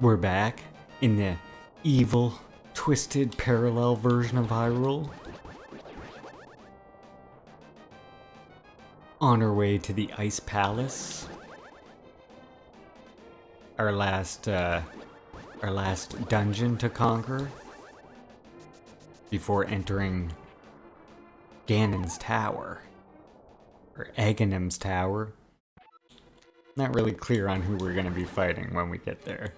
We're back in the evil, twisted, parallel version of Hyrule. On our way to the Ice Palace. Our last dungeon to conquer before entering Ganon's Tower. Or Aghanim's Tower. Not really clear on who we're gonna be fighting when we get there.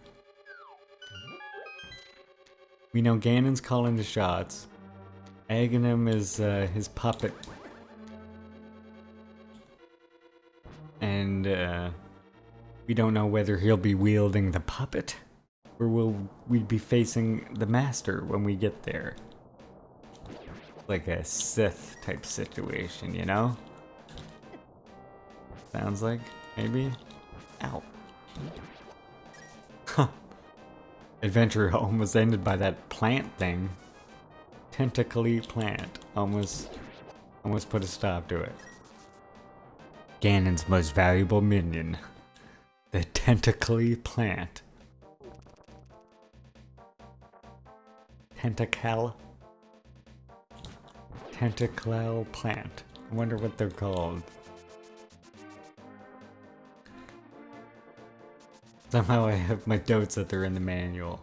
We know Ganon's calling the shots. Aghanim is his puppet. And we don't know whether he'll be wielding the puppet or will we be facing the master when we get there. Like a Sith type situation, you know? Sounds like, maybe? Ow. Huh. Adventure almost ended by that plant thing. Tentacly plant. Almost put a stop to it. Ganon's most valuable minion. The tentacly plant. Tentacle plant. I wonder what they're called. Somehow I have my notes that they're in the manual.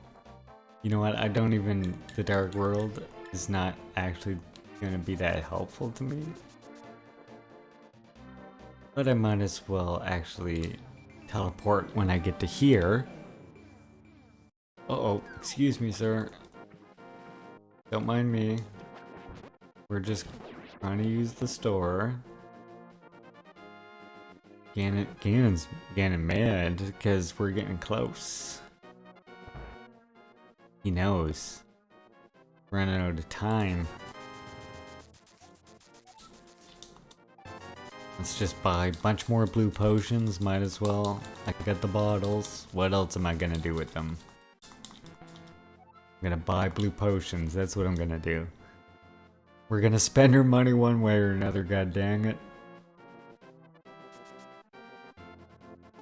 You know what, the Dark World is not actually gonna be that helpful to me. But I might as well actually teleport when I get to here. Uh-oh, excuse me, sir. Don't mind me. We're just trying to use the store. Ganon's getting mad because we're getting close. He knows. Running out of time. Let's just buy a bunch more blue potions, might as well. I got the bottles. What else am I gonna do with them? I'm gonna buy blue potions, that's what I'm gonna do. We're gonna spend our money one way or another, god dang it.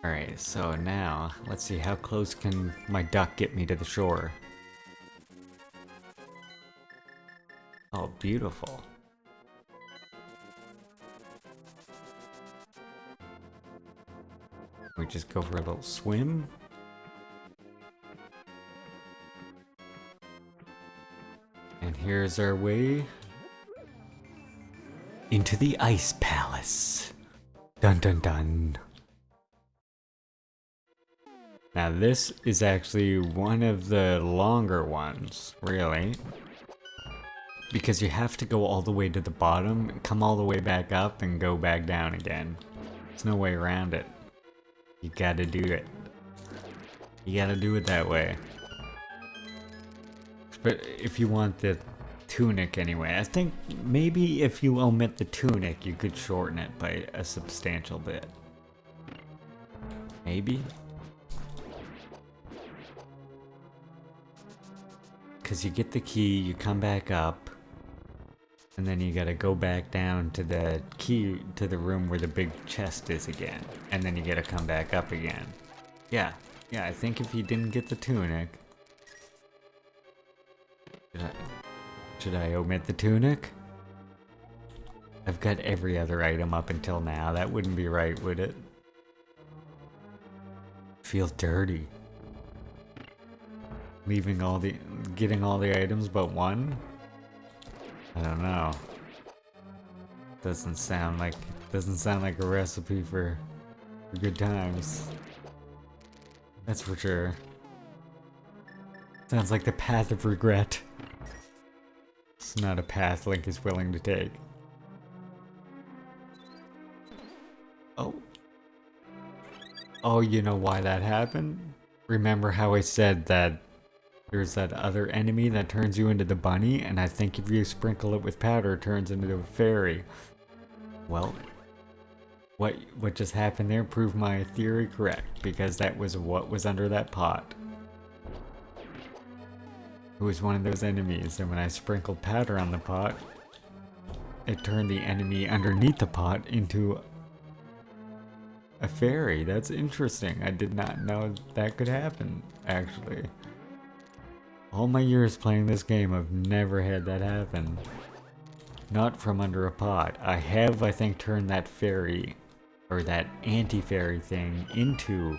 Alright, so now, let's see, how close can my duck get me to the shore? Oh, beautiful. We just go for a little swim? And here's our way into the Ice Palace. Dun dun dun. Now this is actually one of the longer ones, really. Because you have to go all the way to the bottom, come all the way back up, and go back down again. There's no way around it. You gotta do it. You gotta do it that way. But if you want the tunic anyway, I think maybe if you omit the tunic, you could shorten it by a substantial bit. Maybe? Because you get the key, you come back up, and then you gotta go back down to the key, to the room where the big chest is again. And then you gotta come back up again. Yeah, I think if you didn't get the tunic... Should I omit the tunic? I've got every other item up until now, that wouldn't be right, would it? Feel dirty. Getting all the items but one? I don't know. Doesn't sound like a recipe for good times. That's for sure. Sounds like the path of regret. It's not a path Link is willing to take. Oh, you know why that happened? Remember how I said that there's that other enemy that turns you into the bunny, and I think if you sprinkle it with powder, it turns into a fairy. Well, what just happened there proved my theory correct, because that was what was under that pot. It was one of those enemies, and when I sprinkled powder on the pot, it turned the enemy underneath the pot into a fairy. That's interesting. I did not know that could happen, actually. All my years playing this game, I've never had that happen. Not from under a pot. I have, I think, turned that fairy, or that anti-fairy thing, into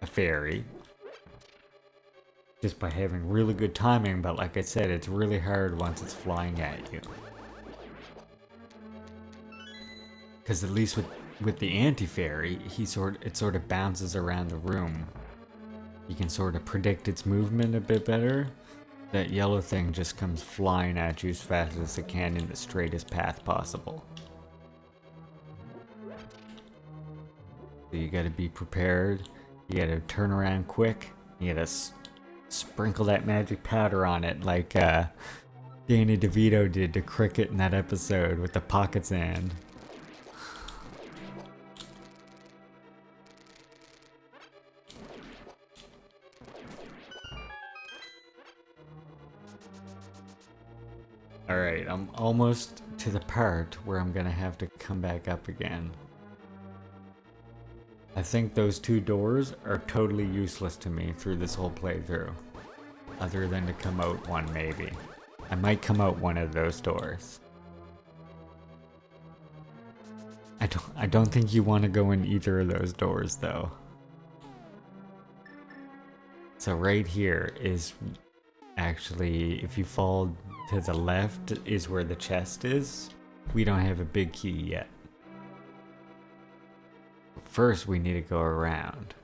a fairy. Just by having really good timing, but like I said, it's really hard once it's flying at you. Because at least with the anti-fairy, it sort of bounces around the room. You can sort of predict its movement a bit better. That yellow thing just comes flying at you as fast as it can in the straightest path possible. So you gotta be prepared. You gotta turn around quick. You gotta sprinkle that magic powder on it like Danny DeVito did to Cricket in that episode with the pocket sand. Alright, I'm almost to the part where I'm gonna have to come back up again. I think those two doors are totally useless to me through this whole playthrough. Other than to come out one, maybe. I might come out one of those doors. I don't think you want to go in either of those doors, though. So right here is actually, if you fall to the left, is where the chest is. We don't have a big key yet. First, we need to go around.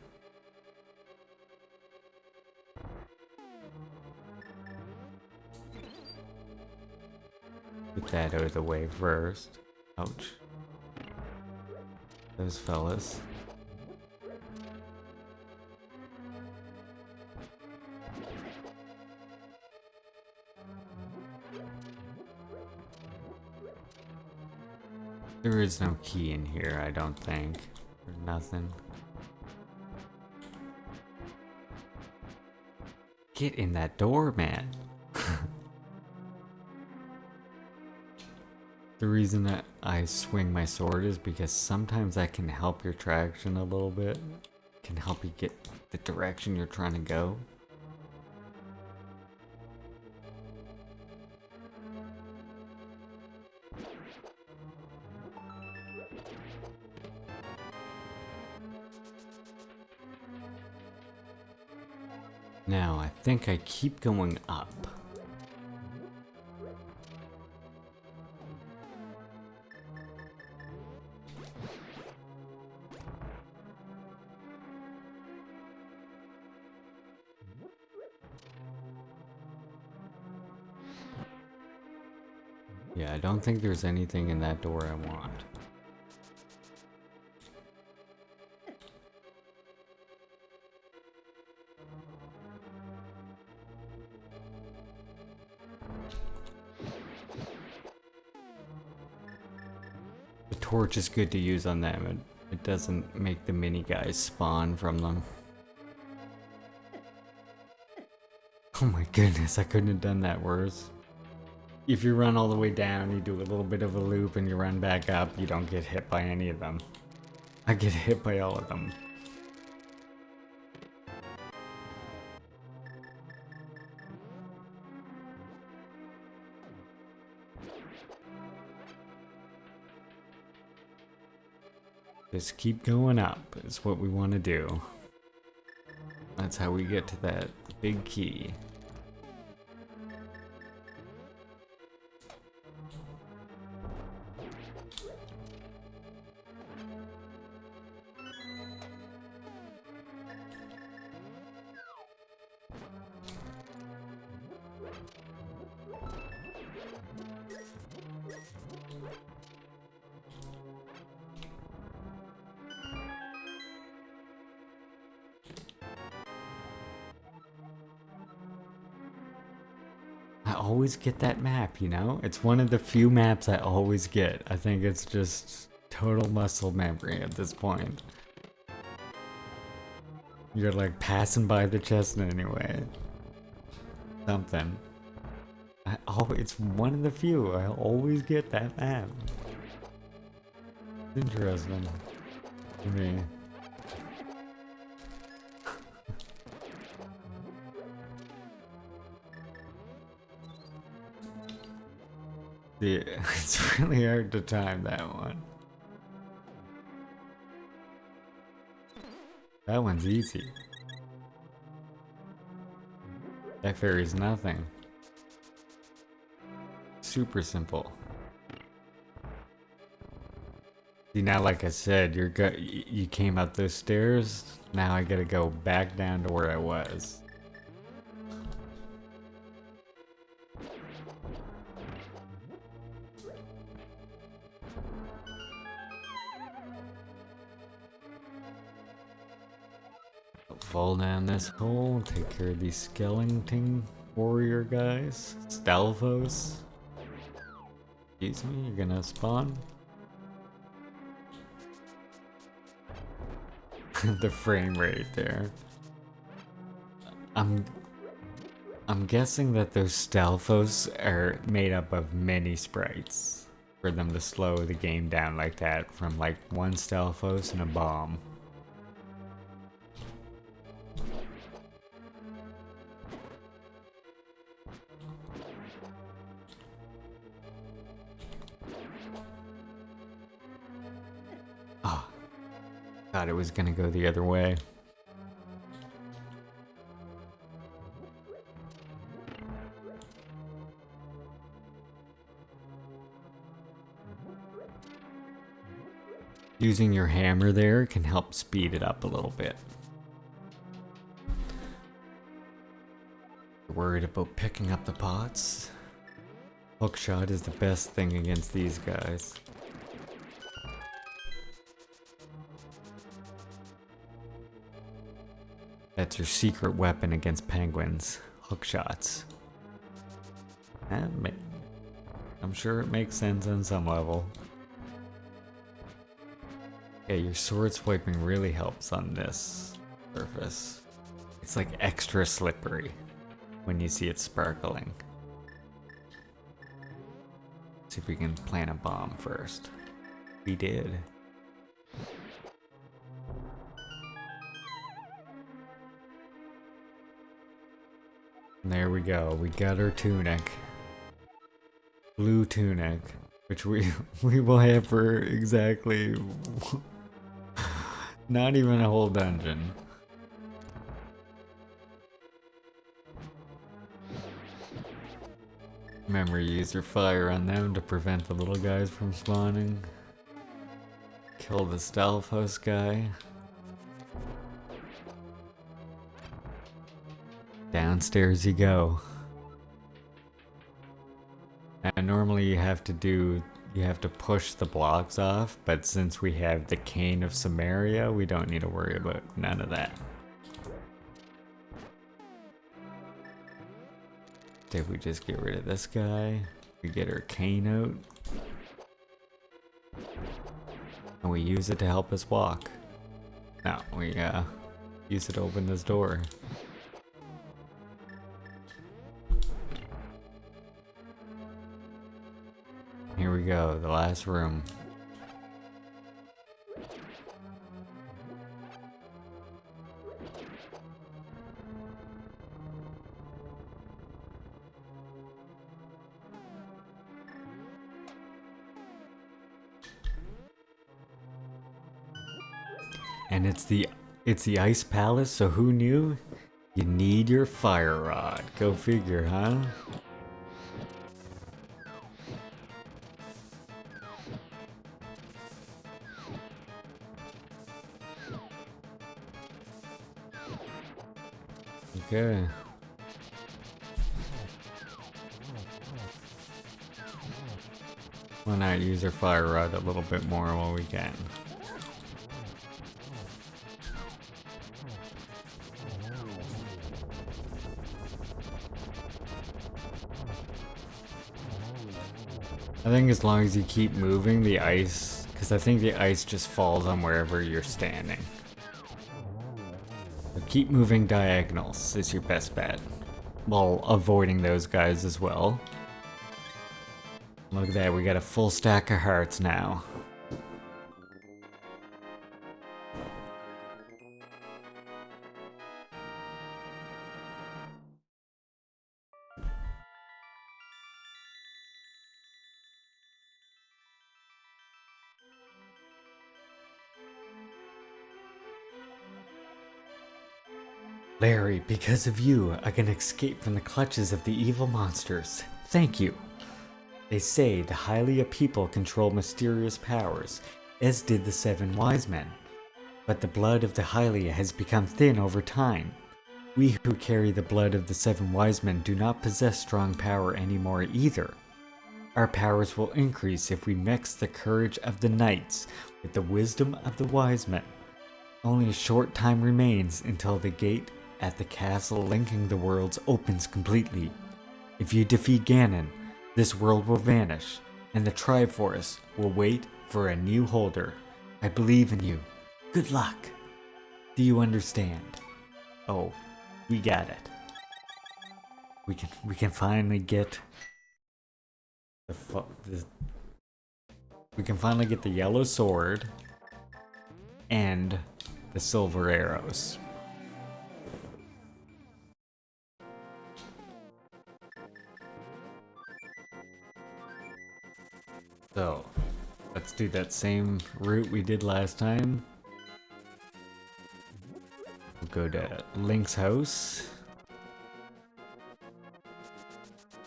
Get that out of the way first. Ouch. Those fellas. There is no key in here, I don't think. There's nothing. Get in that door, man. The reason that I swing my sword is because sometimes that can help your traction a little bit. Can help you get the direction you're trying to go. Now, I think I keep going up. Yeah, I don't think there's anything in that door I want. The torch is good to use on them. It doesn't make the mini guys spawn from them. Oh my goodness, I couldn't have done that worse. If you run all the way down, you do a little bit of a loop and you run back up, you don't get hit by any of them. I get hit by all of them. Just keep going up is what we want to do. That's how we get to that big key. I always get that map, you know? It's one of the few maps I always get. I think it's just total muscle memory at this point. You're like passing by the chest anyway. Something. It's one of the few. I always get that map. It's interesting to me. See, it's really hard to time that one. That one's easy. That fairy's nothing. Super simple. See, now like I said, you came up those stairs. Now I gotta go back down to where I was. Fall down this hole, take care of these skeleton warrior guys. Stalfos. Excuse me, you're gonna spawn? The frame rate there. I'm guessing that those Stalfos are made up of many sprites for them to slow the game down like that from like one Stalfos and a bomb. Oh, thought it was gonna go the other way. Using your hammer there can help speed it up a little bit. You're worried about picking up the pots? Hookshot is the best thing against these guys. That's your secret weapon against penguins. Hookshots. I'm sure it makes sense on some level. Yeah, your sword swiping really helps on this surface. It's like extra slippery when you see it sparkling. See if we can plant a bomb first. We did. And there we go. We got our tunic. Blue tunic. Which we will have for exactly not even a whole dungeon. Remember, use your fire on them to prevent the little guys from spawning. Kill the Stalfos guy. Downstairs you go. And normally you have to push the blocks off, but since we have the Cane of Samaria, we don't need to worry about none of that. Did we just get rid of this guy? We get our cane out. And we use it to help us walk. No, we use it to open this door. Here we go, the last room. And it's the Ice Palace, so who knew? You need your fire rod. Go figure, huh? Okay. Why not use our fire rod a little bit more while we can? I think as long as you keep moving the ice, because I think the ice just falls on wherever you're standing. So keep moving diagonals is your best bet, while avoiding those guys as well. Look at that, we got a full stack of hearts now. Larry, because of you, I can escape from the clutches of the evil monsters. Thank you. They say the Hylia people control mysterious powers, as did the 7 wise men. But the blood of the Hylia has become thin over time. We who carry the blood of the 7 wise men do not possess strong power anymore either. Our powers will increase if we mix the courage of the knights with the wisdom of the wise men. Only a short time remains until the gate at the castle linking the worlds opens completely. If you defeat Ganon, this world will vanish, and the Triforce will wait for a new holder. I believe in you. Good luck. Do you understand? Oh, we got it. We can finally get we can finally get the yellow sword and the silver arrows. So, let's do that same route we did last time. We'll go to Link's house.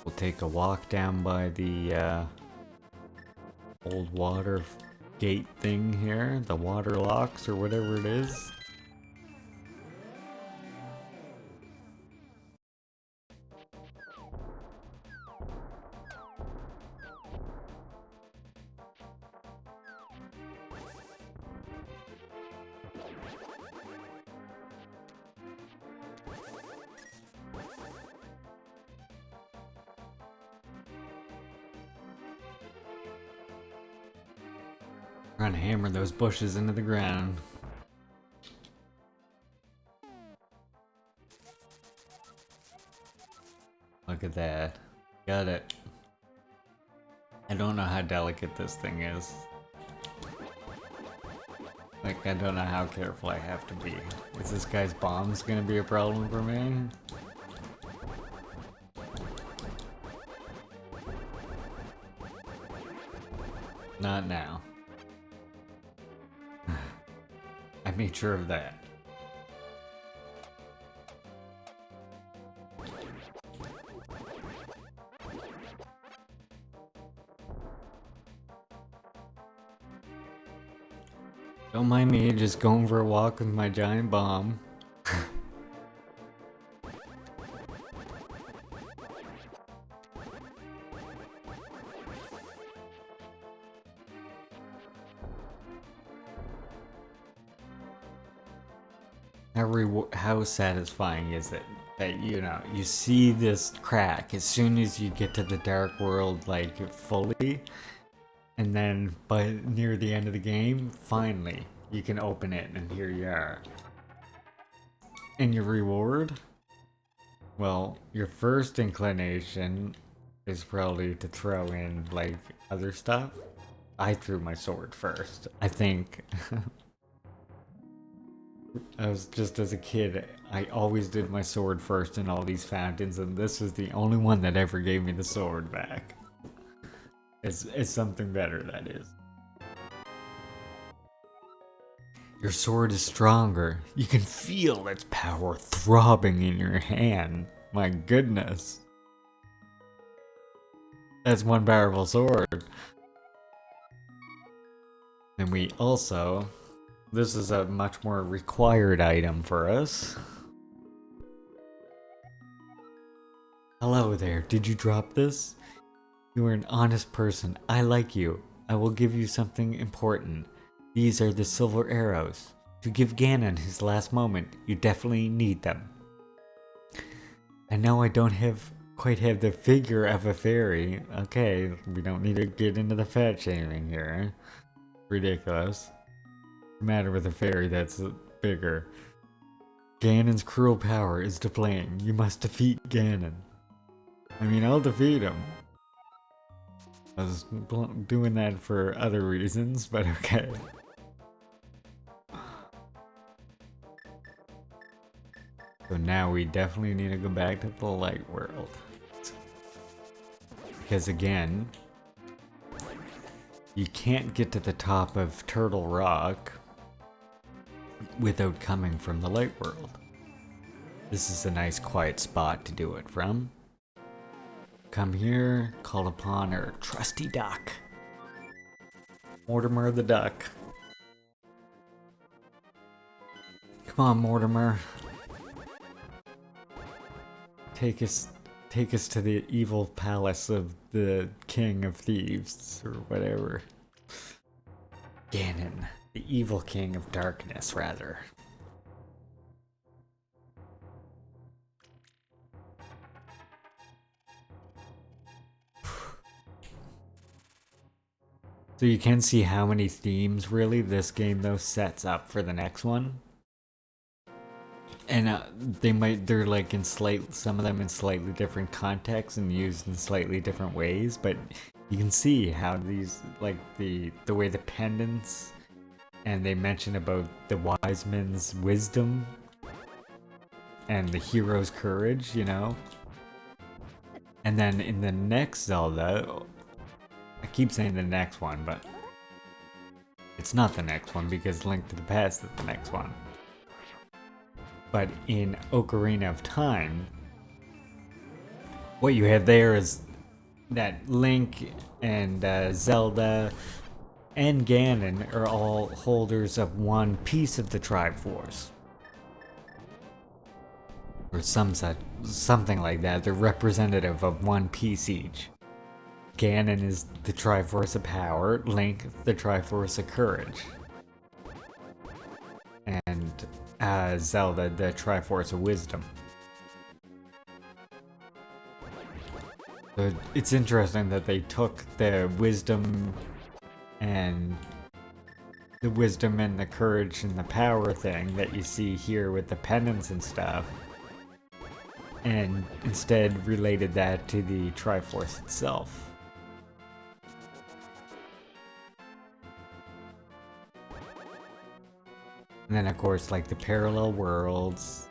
We'll take a walk down by the old water gate thing here, the water locks or whatever it is. Trying to hammer those bushes into the ground. Look at that. Got it. I don't know how delicate this thing is. Like, I don't know how careful I have to be. Is this guy's bombs gonna be a problem for me? Not now. I made sure of that. Don't mind me, just going for a walk with my giant bomb. How satisfying is it that, you know, you see this crack as soon as you get to the dark world, like, fully, and then by near the end of the game, finally, you can open it and here you are. And your reward? Well, your first inclination is probably to throw in, like, other stuff. I threw my sword first, I think. I was just as a kid, I always did my sword first in all these fountains, and this was the only one that ever gave me the sword back. It's something better, that is. Your sword is stronger. You can feel its power throbbing in your hand. My goodness. That's one powerful sword. And we also... This is a much more required item for us. Hello there, did you drop this? You are an honest person. I like you. I will give you something important. These are the silver arrows. To give Ganon his last moment, you definitely need them. I know I don't quite have the figure of a fairy. Okay, we don't need to get into the fat shaming here. Ridiculous. Matter with a fairy that's bigger. Ganon's cruel power is to blame. You must defeat Ganon. I mean, I'll defeat him. I was doing that for other reasons, but okay. So now we definitely need to go back to the light world. Because again, you can't get to the top of Turtle Rock without coming from the light world. This is a nice quiet spot to do it from. Come here, call upon our trusty duck. Mortimer the duck. Come on, Mortimer. Take us to the evil palace of the King of Thieves, or whatever. Ganon, the evil king of darkness, rather. So you can see how many themes, really, this game, though, sets up for the next one. And they're like in some of them in slightly different contexts and used in slightly different ways, but you can see how these, like the way the pendants, and they mention about the wise man's wisdom and the hero's courage, you know? And then in the next Zelda, I keep saying the next one, but it's not the next one because Link to the Past is the next one. But in Ocarina of Time, what you have there is that Link and Zelda and Ganon are all holders of one piece of the Triforce. Or something like that. They're representative of one piece each. Ganon is the Triforce of Power, Link the Triforce of Courage. And Zelda the Triforce of Wisdom. So it's interesting that they took the wisdom and the courage and the power thing that you see here with the pendants and stuff, and instead related that to the Triforce itself. And then of course, like the parallel worlds.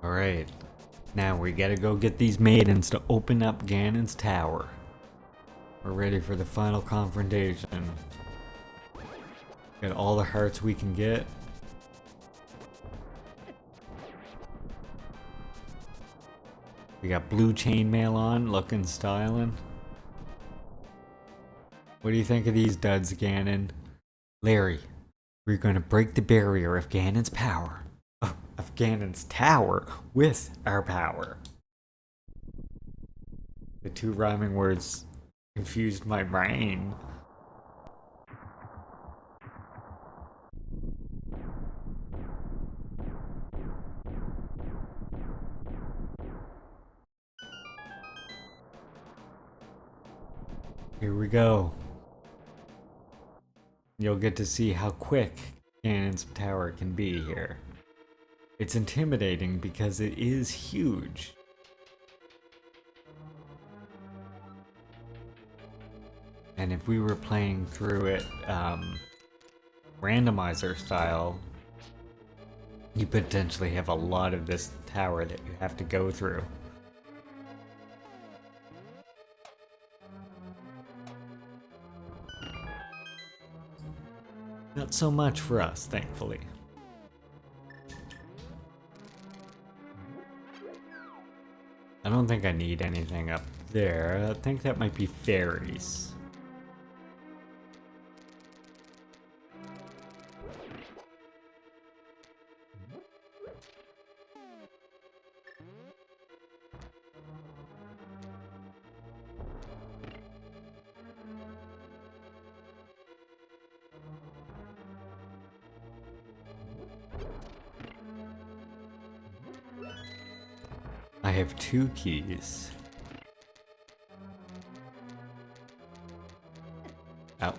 Alright, now we gotta go get these maidens to open up Ganon's tower. We're ready for the final confrontation. Got all the hearts we can get. We got blue chainmail on, looking styling. What do you think of these duds, Ganon? Larry, we're gonna break the barrier of Ganon's power. Of Ganon's tower with our power. The two rhyming words confused my brain. Here we go. You'll get to see how quick Ganon's tower can be here. It's intimidating because it is huge. And if we were playing through it randomizer style, you potentially have a lot of this tower that you have to go through. Not so much for us, thankfully. I don't think I need anything up there. I think that might be fairies. I have 2 keys. Ow.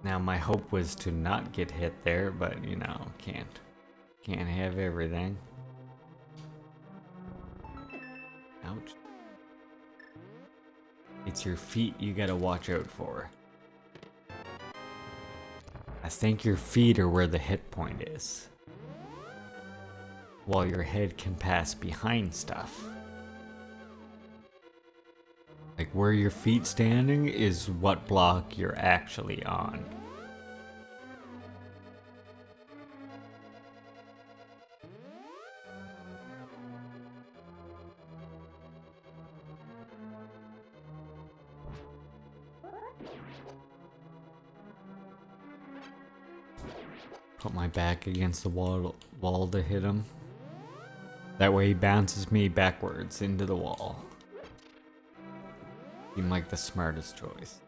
Now my hope was to not get hit there, but you know, can't have everything. Ouch. It's your feet you gotta watch out for. I think your feet are where the hit point is. While your head can pass behind stuff. where your feet standing is what block you're actually on. Put my back against the wall to hit him. That way he bounces me backwards into the wall. Seemed like the smartest choice.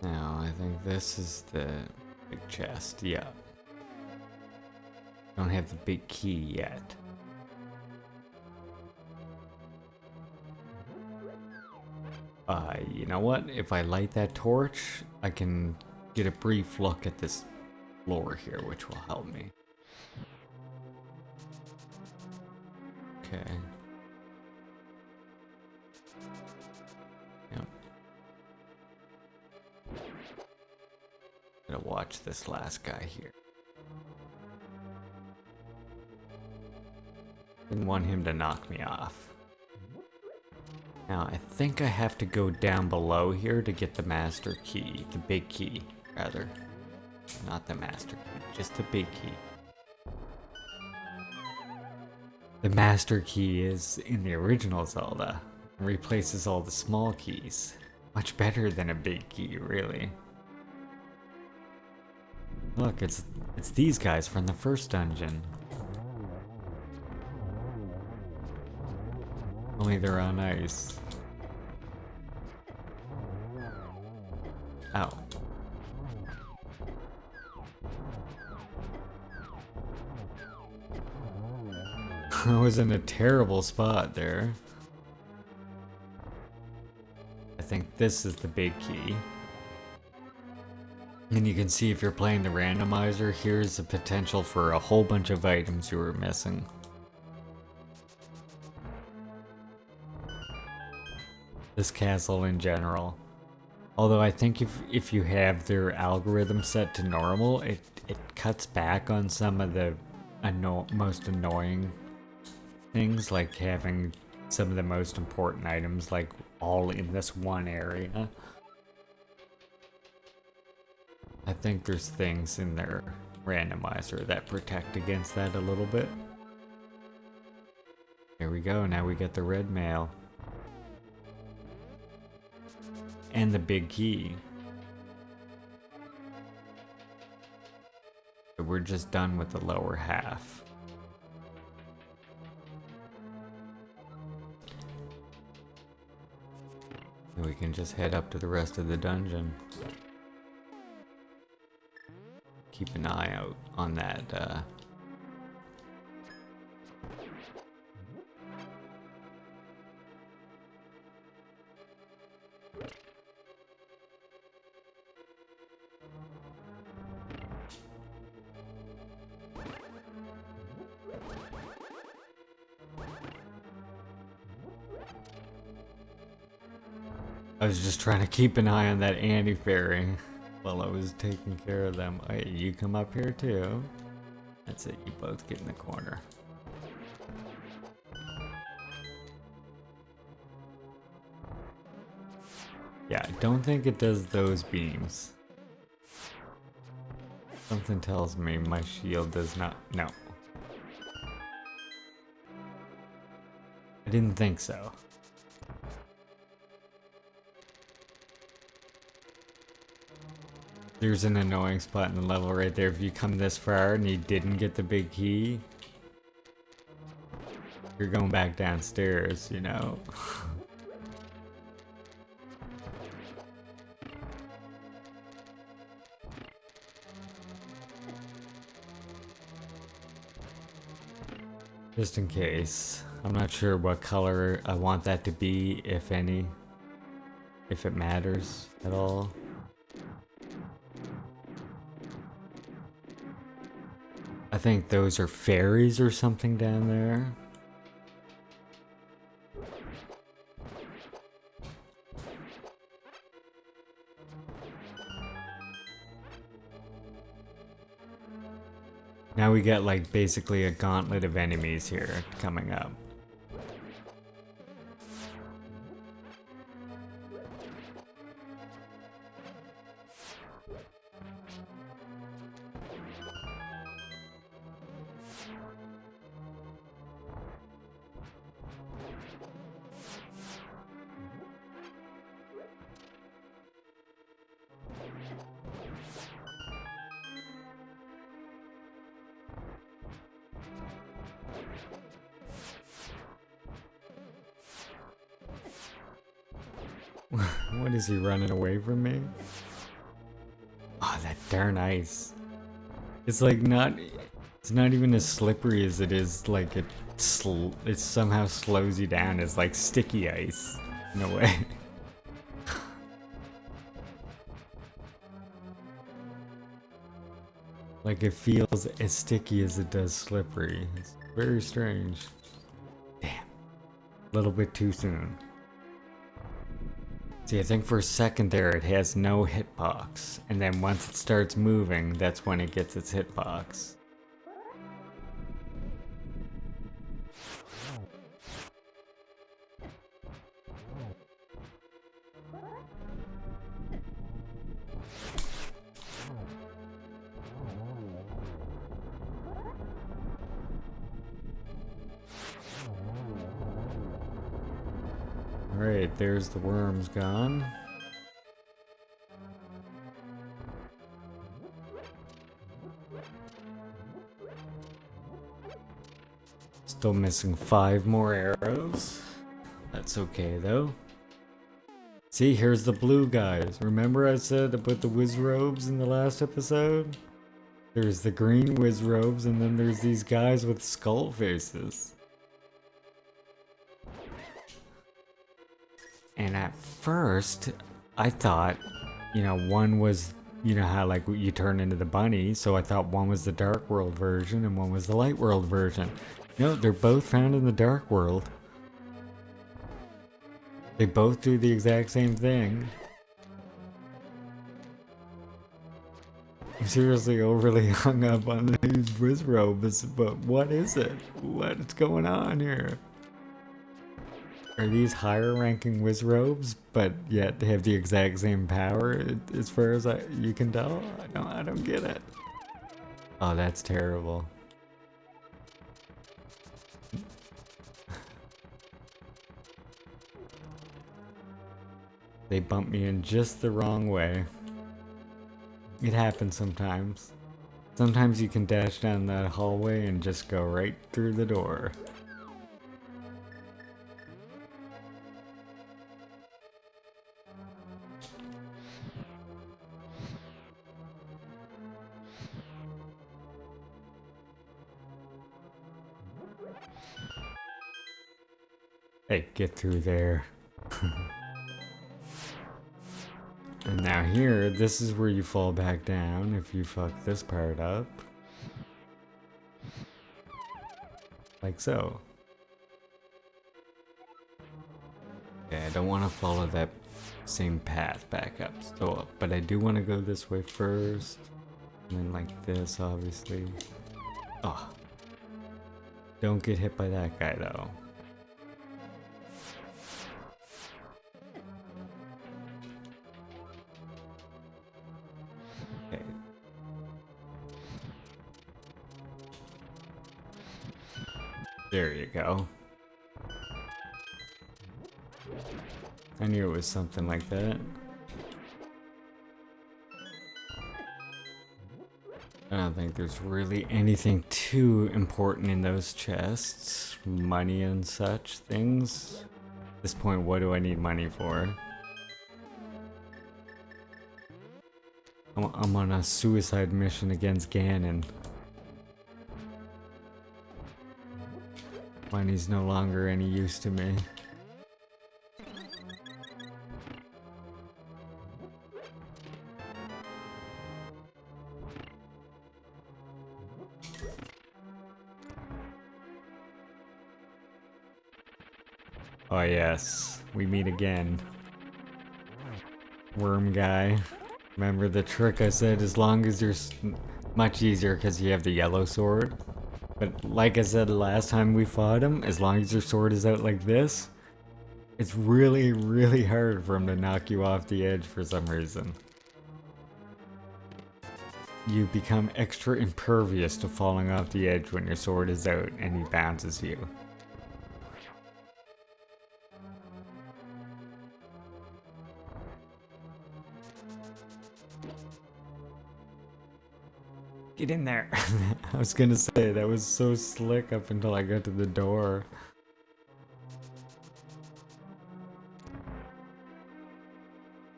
Now, I think this is the big chest, yeah. Don't have the big key yet. You know what? If I light that torch, I can get a brief look at this floor here, which will help me. Okay. Yep. Gotta watch this last guy here. Didn't want him to knock me off. Now, I think I have to go down below here to get the master key. The big key, rather. Not the master key, just the big key. The master key is in the original Zelda and replaces all the small keys. Much better than a big key, really. Look, it's these guys from the first dungeon. Only they're on ice. Ow. I was in a terrible spot there. I think this is the big key. And you can see if you're playing the randomizer, here's the potential for a whole bunch of items you were missing. This castle in general. Although I think if you have their algorithm set to normal, it cuts back on some of the most annoying things, like having some of the most important items like all in this one area. I think there's things in their randomizer that protect against that a little bit. Here we go, now we get the red mail. And the big key. So we're just done with the lower half. And we can just head up to the rest of the dungeon. Keep an eye out on that I was just trying to keep an eye on that anti-fairy while I was taking care of them. Hey, you come up here too. That's it, you both get in the corner. Yeah, I don't think it does those beams. Something tells me my shield does not. No. I didn't think so. There's an annoying spot in the level right there. If you come this far and you didn't get the big key, you're going back downstairs, you know? Just in case. I'm not sure what color I want that to be, if any. If it matters at all. I think those are fairies or something down there. Now we got like basically a gauntlet of enemies here coming up. What is he running away from me? Oh, that darn ice. It's like it's not even as slippery as it is, like it somehow slows you down. It's like sticky ice in a way. Like it feels as sticky as it does slippery. It's very strange. Damn. A little bit too soon. See, I think for a second there it has no hitbox, and then once it starts moving, that's when it gets its hitbox. Alright, there's the worms gone. Still missing 5 more arrows. That's okay though. See, here's the blue guys. Remember I said to put the whiz robes in the last episode? There's the green whiz robes, and then there's these guys with skull faces. And at first, I thought, you know, one was, you know how like you turn into the bunny, so I thought one was the Dark World version and one was the Light World version. No, they're both found in the Dark World. They both do the exact same thing. I'm seriously overly hung up on these whiz robes, but what is it? What's going on here? Are these higher ranking whiz robes, but yet they have the exact same power as far as you can tell? I don't get it. Oh, that's terrible. They bumped me in just the wrong way. It happens sometimes. Sometimes you can dash down that hallway and just go right through the door. Hey, get through there. And now here, this is where you fall back down if you fuck this part up. Like so. Okay, I don't want to follow that same path back up, so, but I do want to go this way first. And then like this, obviously. Oh. Don't get hit by that guy though. Okay. There you go. I knew it was something like that. I don't think there's really anything too important in those chests. Money and such things. At this point, what do I need money for? I'm on a suicide mission against Ganon. Money's no longer any use to me. Oh yes, we meet again. Worm guy. Remember the trick I said, as long as you're Much easier because you have the yellow sword. But like I said last time we fought him, as long as your sword is out like this, it's really, really hard for him to knock you off the edge for some reason. You become extra impervious to falling off the edge when your sword is out and he bounces you. Get in there. I was gonna say, that was so slick up until I got to the door.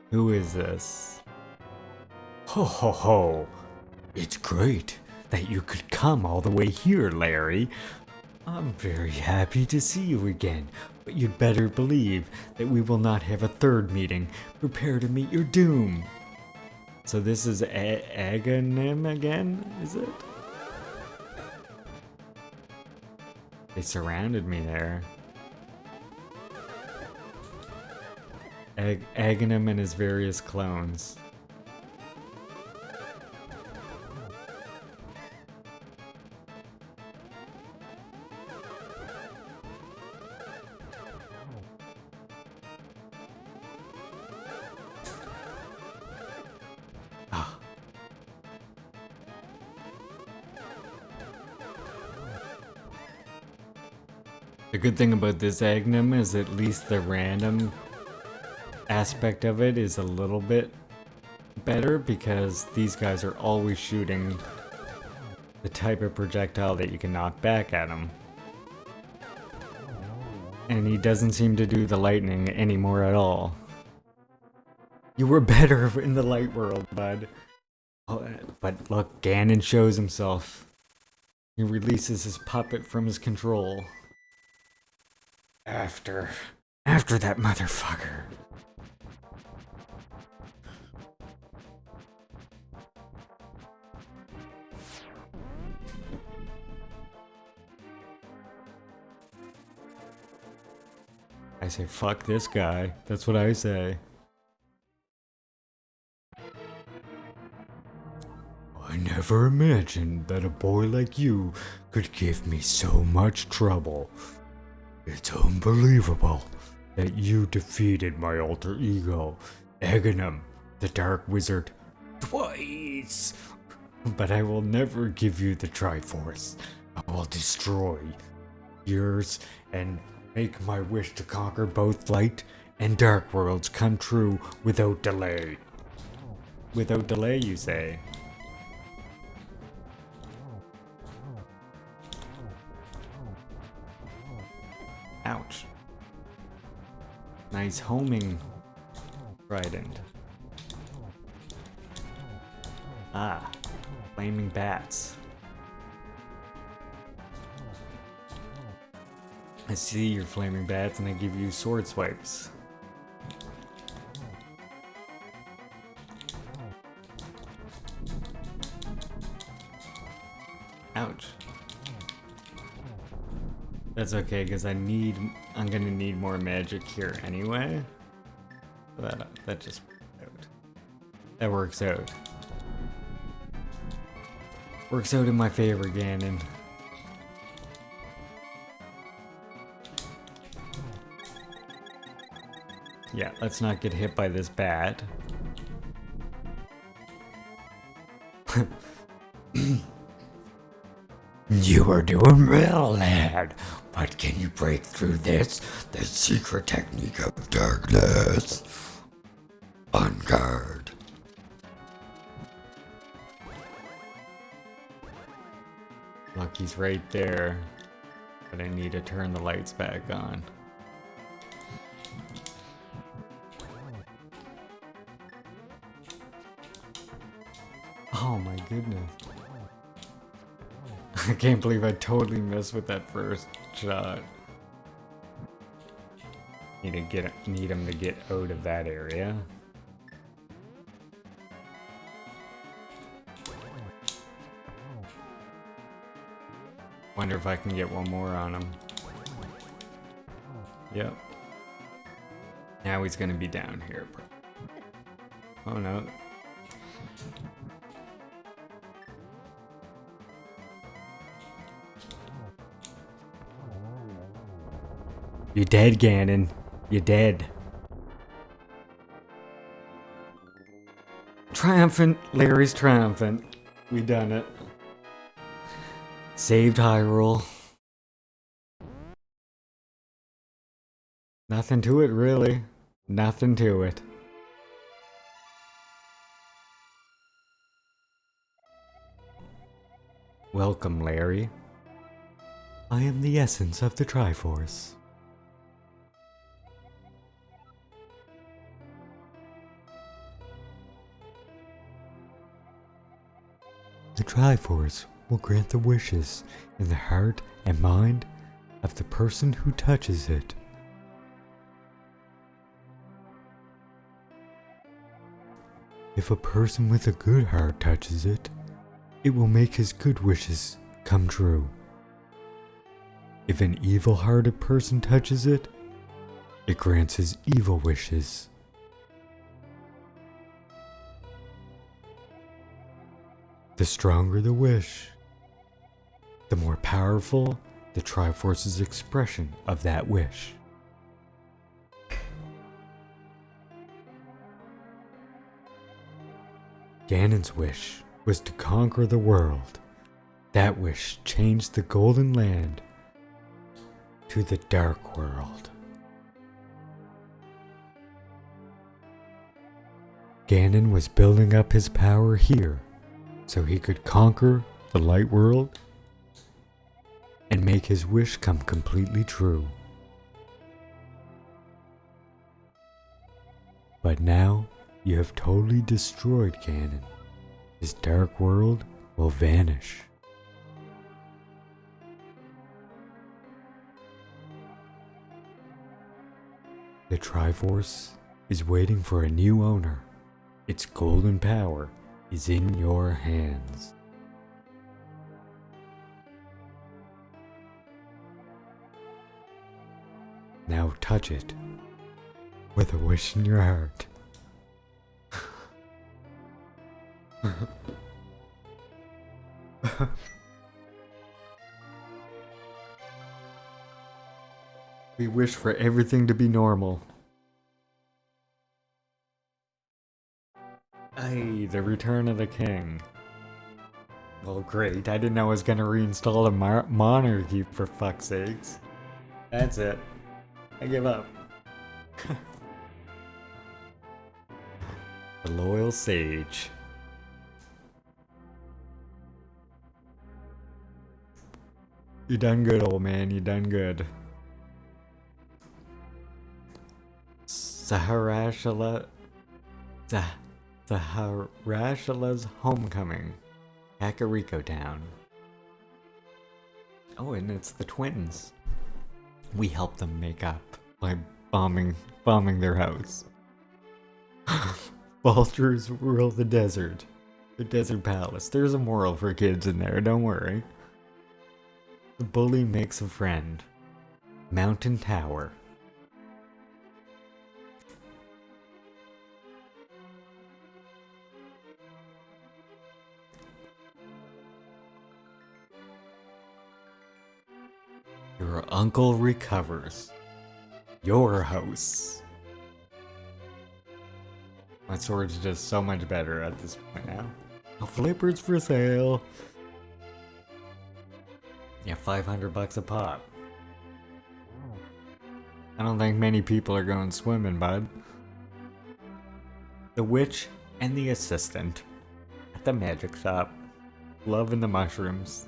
Who is this? Ho ho ho! It's great that you could come all the way here, Larry. I'm very happy to see you again, but you'd better believe that we will not have a third meeting. Prepare to meet your doom. So this is Ganon again, is it? They surrounded me there. Ganon and his various clones. The good thing about this Agnum is at least the random aspect of it is a little bit better because these guys are always shooting the type of projectile that you can knock back at him. And he doesn't seem to do the lightning anymore at all. You were better in the light world, bud. Oh, but look, Ganon shows himself. He releases his puppet from his control. After that motherfucker. I say, fuck this guy. That's what I say. I never imagined that a boy like you could give me so much trouble. It's unbelievable that you defeated my alter ego, Ganon, the Dark Wizard, twice. But I will never give you the Triforce. I will destroy yours and make my wish to conquer both light and dark worlds come true without delay. Without delay, you say? Ouch. Nice homing trident. Ah, flaming bats. I see your flaming bats and I give you sword swipes. Ouch. That's okay, because I'm gonna need more magic here anyway. That just works out. That works out. Works out in my favor, Ganon. Yeah, let's not get hit by this bat. You are doing well, lad. But can you break through this? The secret technique of darkness. On guard. Look, he's right there. But I need to turn the lights back on. Oh my goodness. I can't believe I totally missed with that first shot. Need him to get out of that area. Wonder if I can get one more on him. Yep. Now he's gonna be down here, bro. Oh no. You're dead, Ganon. You're dead. Triumphant. Larry's triumphant. We done it. Saved Hyrule. Nothing to it, really. Nothing to it. Welcome, Larry. I am the essence of the Triforce. The Triforce will grant the wishes in the heart and mind of the person who touches it. If a person with a good heart touches it, it will make his good wishes come true. If an evil-hearted person touches it, it grants his evil wishes. The stronger the wish, the more powerful the Triforce's expression of that wish. Ganon's wish was to conquer the world. That wish changed the Golden Land to the Dark World. Ganon was building up his power here so he could conquer the Light World and make his wish come completely true. But now you have totally destroyed Ganon. His Dark World will vanish. The Triforce is waiting for a new owner. Its golden power is in your hands. Now touch it with a wish in your heart. We wish for everything to be normal. Ay, the return of the king. Well, great. I didn't know I was gonna reinstall the monarchy, for fuck's sakes. That's it. I give up. The loyal sage. You done good, old man. You done good. Saharashala's homecoming. Kakariko Town. Oh, and it's the twins. We helped them make up by bombing their house. Vultures rule the desert. The desert palace. There's a moral for kids in there, don't worry. The bully makes a friend. Mountain Tower. Your uncle recovers. Your house. My sword's just so much better at this point now. Flippers for sale. Yeah, $500 a pop. I don't think many people are going swimming, bud. The witch and the assistant at the magic shop. Loving the mushrooms.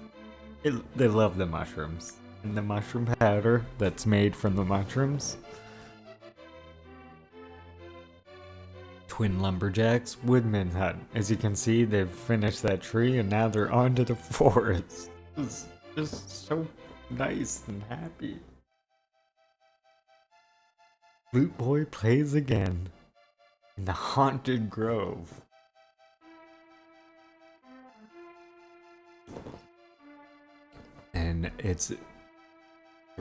They love the mushrooms. And the mushroom powder that's made from the mushrooms. Twin lumberjacks, woodman's hut. As you can see, they've finished that tree and now they're onto the forest. It's just so nice and happy. Flute Boy plays again in the haunted grove. And it's the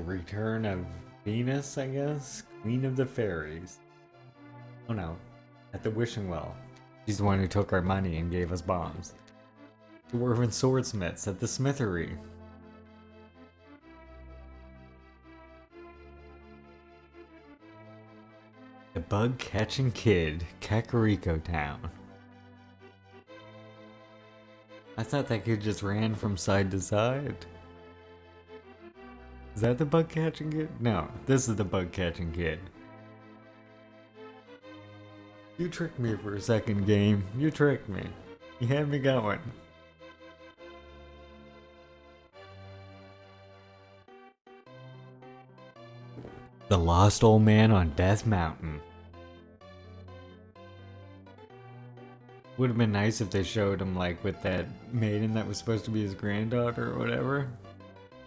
return of Venus, I guess? Queen of the Fairies. Oh no, at the wishing well. She's the one who took our money and gave us bombs. Dwarven swordsmiths at the smithery. The Bug Catching Kid, Kakariko Town. I thought that kid just ran from side to side. Is that the Bug Catching Kid? No, this is the Bug Catching Kid. You tricked me for a second, game. You tricked me. You had me going. The Lost Old Man on Death Mountain. Would have been nice if they showed him like with that maiden that was supposed to be his granddaughter or whatever.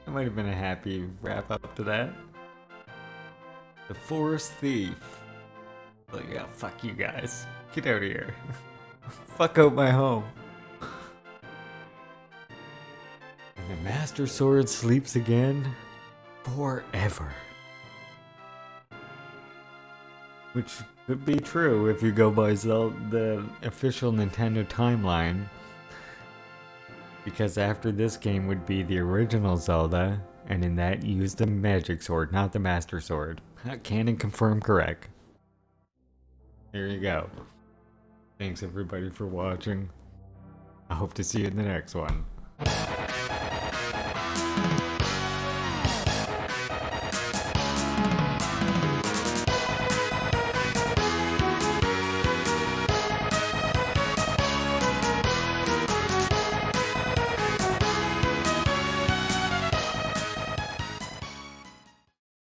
That might have been a happy wrap up to that. The Forest Thief. Like, yeah, fuck you guys. Get out of here. Fuck out my home. And the Master Sword sleeps again forever. Which could be true if you go by the official Nintendo timeline. Because after this game would be the original Zelda, and in that you use the Magic Sword, not the Master Sword. Canon confirm correct. There you go. Thanks everybody for watching. I hope to see you in the next one.